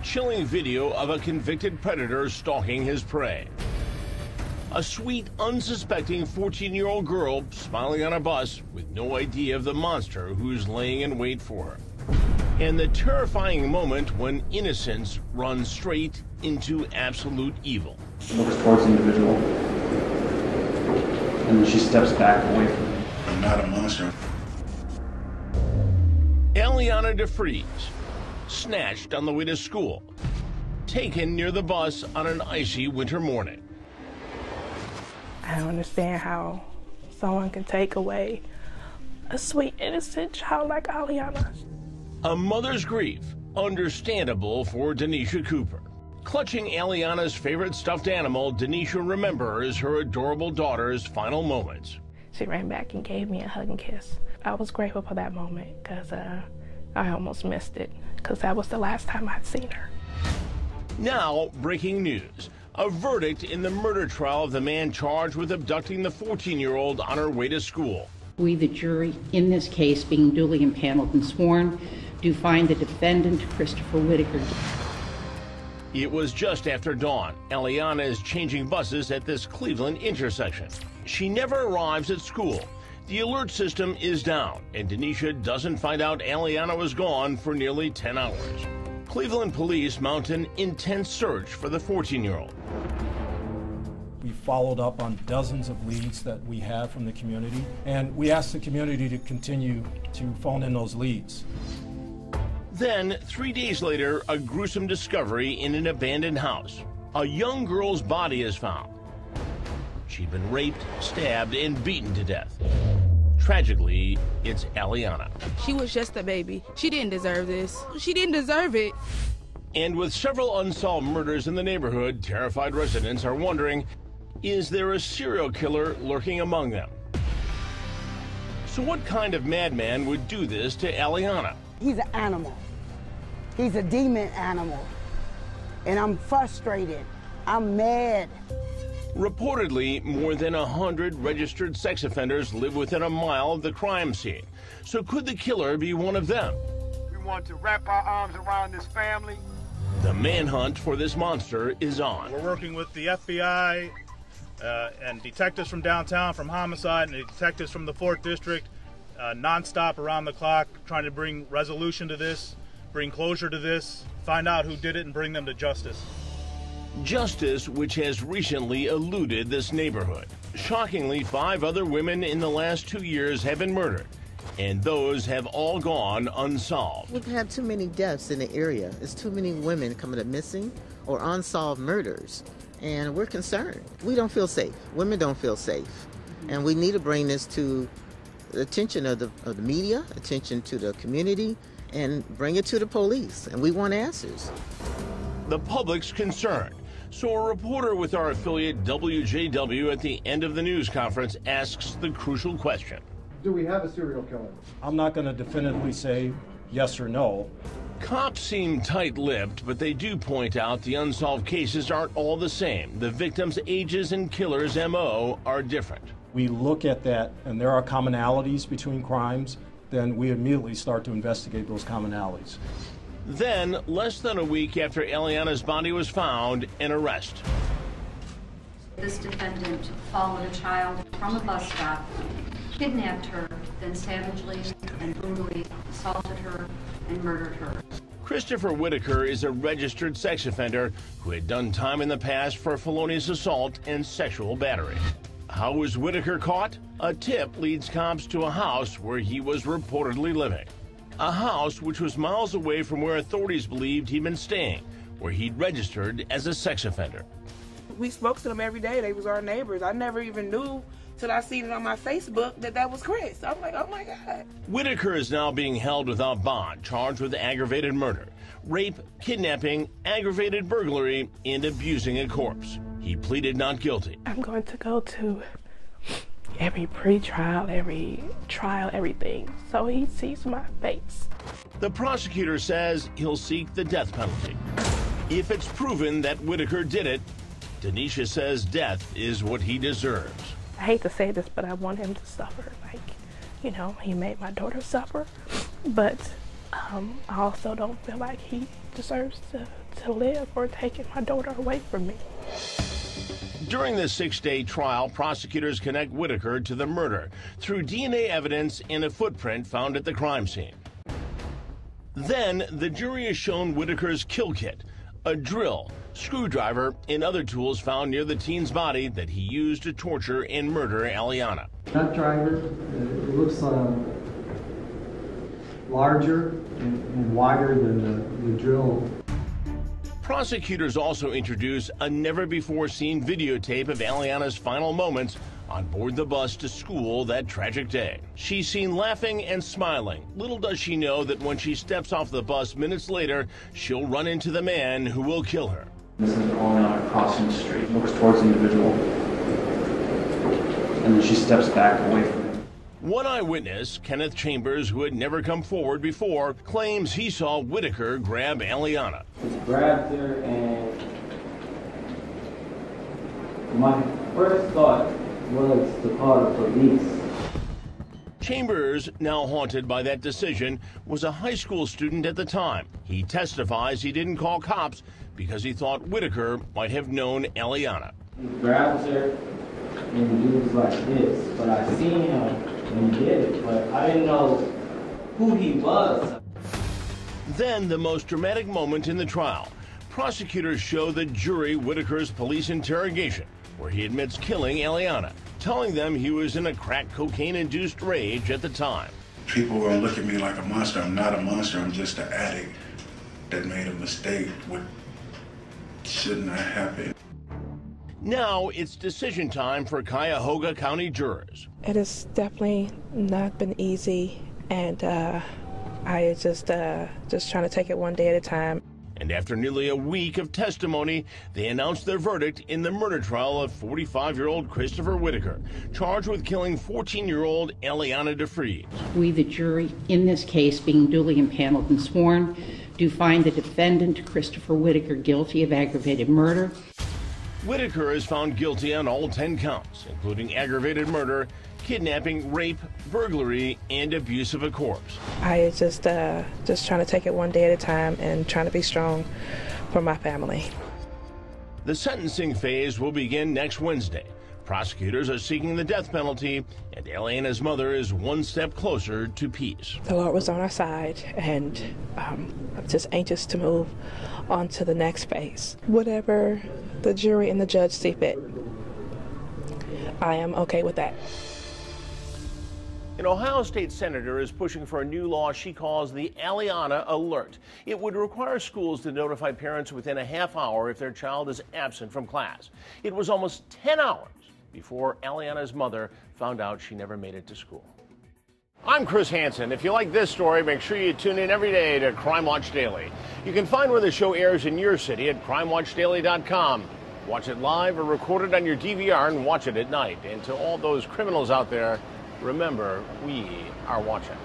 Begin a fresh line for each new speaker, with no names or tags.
chilling video of a convicted predator stalking his prey. A sweet, unsuspecting 14-year-old girl smiling on a bus with no idea of the monster who's laying in wait for her. And the terrifying moment when innocence runs straight into absolute evil.
She looks towards the individual, and then she steps back away from him.
I'm not a monster.
Alianna DeFreeze, snatched on the way to school, taken near the bus on an icy winter morning.
I don't understand how someone can take away a sweet, innocent child like Alianna.
A mother's grief, understandable for Denisha Cooper. Clutching Alianna's favorite stuffed animal, Denisha remembers her adorable daughter's final moments.
She ran back and gave me a hug and kiss. I was grateful for that moment because I almost missed it because that was the last time I'd seen her.
Now, breaking news. A verdict in the murder trial of the man charged with abducting the 14-year-old on her way to school.
We, the jury, in this case, being duly impaneled and sworn, do find the defendant, Christopher Whitaker.
It was just after dawn. Alianna is changing buses at this Cleveland intersection. She never arrives at school. The alert system is down, and Denisha doesn't find out Alianna was gone for nearly 10 hours. Cleveland police mount an intense search for the 14-year-old.
We followed up on dozens of leads that we have from the community, and we asked the community to continue to phone in those leads.
Then, 3 days later, a gruesome discovery in an abandoned house. A young girl's body is found. She'd been raped, stabbed, and beaten to death. Tragically, it's Alianna.
She was just a baby. She didn't deserve this. She didn't deserve it.
And with several unsolved murders in the neighborhood, terrified residents are wondering, is there a serial killer lurking among them? So what kind of madman would do this to Alianna?
He's an animal. He's a demon animal. And I'm frustrated. I'm mad.
Reportedly, more than 100 registered sex offenders live within a mile of the crime scene. So could the killer be one of them?
We want to wrap our arms around this family.
The manhunt for this monster is on.
We're working with the FBI and detectives from downtown, from homicide, and detectives from the 4th District, nonstop around the clock, trying to bring resolution to this, bring closure to this, find out who did it, and bring them to justice.
Justice which has recently eluded this neighborhood. Shockingly, 5 other women in the last 2 years have been murdered, and those have all gone unsolved.
We've had too many deaths in the area. There's too many women coming up missing or unsolved murders, and we're concerned. We don't feel safe. Women don't feel safe, and we need to bring this to the attention of the media, attention to the community, and bring it to the police, and we want answers.
The public's concerned. So a reporter with our affiliate WJW at the end of the news conference asks the crucial question.
Do we have a serial killer?
I'm not going to definitively say yes or no.
Cops seem tight-lipped, but they do point out the unsolved cases aren't all the same. The victims' ages and killers' MO are different.
We look at that, and there are commonalities between crimes, then we immediately start to investigate those commonalities.
Then, less than a week after Alianna's body was found, an arrest.
This defendant followed a child from a bus stop, kidnapped her, then savagely and brutally assaulted her and murdered her.
Christopher Whitaker is a registered sex offender who had done time in the past for felonious assault and sexual battery. How was Whitaker caught? A tip leads cops to a house where he was reportedly living. A house which was miles away from where authorities believed he'd been staying, where he'd registered as a sex offender.
We spoke to them every day. They was our neighbors. I never even knew till I seen it on my Facebook that was Chris. I'm like, oh my God.
Whitaker is now being held without bond, charged with aggravated murder, rape, kidnapping, aggravated burglary, and abusing a corpse. He pleaded not guilty.
I'm going to go to every pre-trial, every trial, everything, so he sees my face.
The prosecutor says he'll seek the death penalty. If it's proven that Whitaker did it, Denisha says death is what he deserves.
I hate to say this, but I want him to suffer. Like, you know, he made my daughter suffer, but I also don't feel like he deserves to live for taking my daughter away from me.
During the 6-day trial, prosecutors connect Whitaker to the murder through DNA evidence in a footprint found at the crime scene. Then the jury is shown Whitaker's kill kit, a drill, screwdriver, and other tools found near the teen's body that he used to torture and murder Alianna.
That driver, it looks larger and wider than the drill.
Prosecutors also introduce a never-before-seen videotape of Alianna's final moments on board the bus to school that tragic day. She's seen laughing and smiling. Little does she know that when she steps off the bus minutes later, she'll run into the man who will kill her.
This is Alianna crossing the street, looks towards the individual, and then she steps back away from him.
One eyewitness, Kenneth Chambers, who had never come forward before, claims he saw Whitaker grab Alianna.
He grabbed her, and my first thought was to call the police.
Chambers, now haunted by that decision, was a high school student at the time. He testifies he didn't call cops because he thought Whitaker might have known Alianna.
He grabs her, and he was like this, but I seen him when he did it, but I didn't know who he was.
Then the most dramatic moment in the trial. Prosecutors show the jury Whitaker's police interrogation, where he admits killing Alianna, telling them he was in a crack cocaine-induced rage at the time.
People will look at me like a monster. I'm not a monster. I'm just an addict that made a mistake. What shouldn't have happened.
Now it's decision time for Cuyahoga County jurors.
It has definitely not been easy, and I just trying to take it one day at a time.
And after nearly a week of testimony, they announced their verdict in the murder trial of 45-year-old Christopher Whitaker, charged with killing 14-year-old Alianna DeFreeze.
We, the jury, in this case, being duly impaneled and sworn, do find the defendant, Christopher Whitaker, guilty of aggravated murder.
Whitaker is found guilty on all 10 counts, including aggravated murder, kidnapping, rape, burglary, and abuse of a corpse.
I just trying to take it one day at a time and trying to be strong for my family.
The sentencing phase will begin next Wednesday. Prosecutors are seeking the death penalty, and Alianna's mother is one step closer to peace.
The Lord was on our side, and I'm just anxious to move on to the next phase. Whatever the jury and the judge see fit, I am okay with that.
An Ohio state senator is pushing for a new law she calls the Alianna Alert. It would require schools to notify parents within a half hour if their child is absent from class. It was almost 10 hours before Alianna's mother found out she never made it to school. I'm Chris Hansen. If you like this story, make sure you tune in every day to Crime Watch Daily. You can find where the show airs in your city at crimewatchdaily.com. Watch it live or record it on your DVR and watch it at night. And to all those criminals out there, remember, we are watching.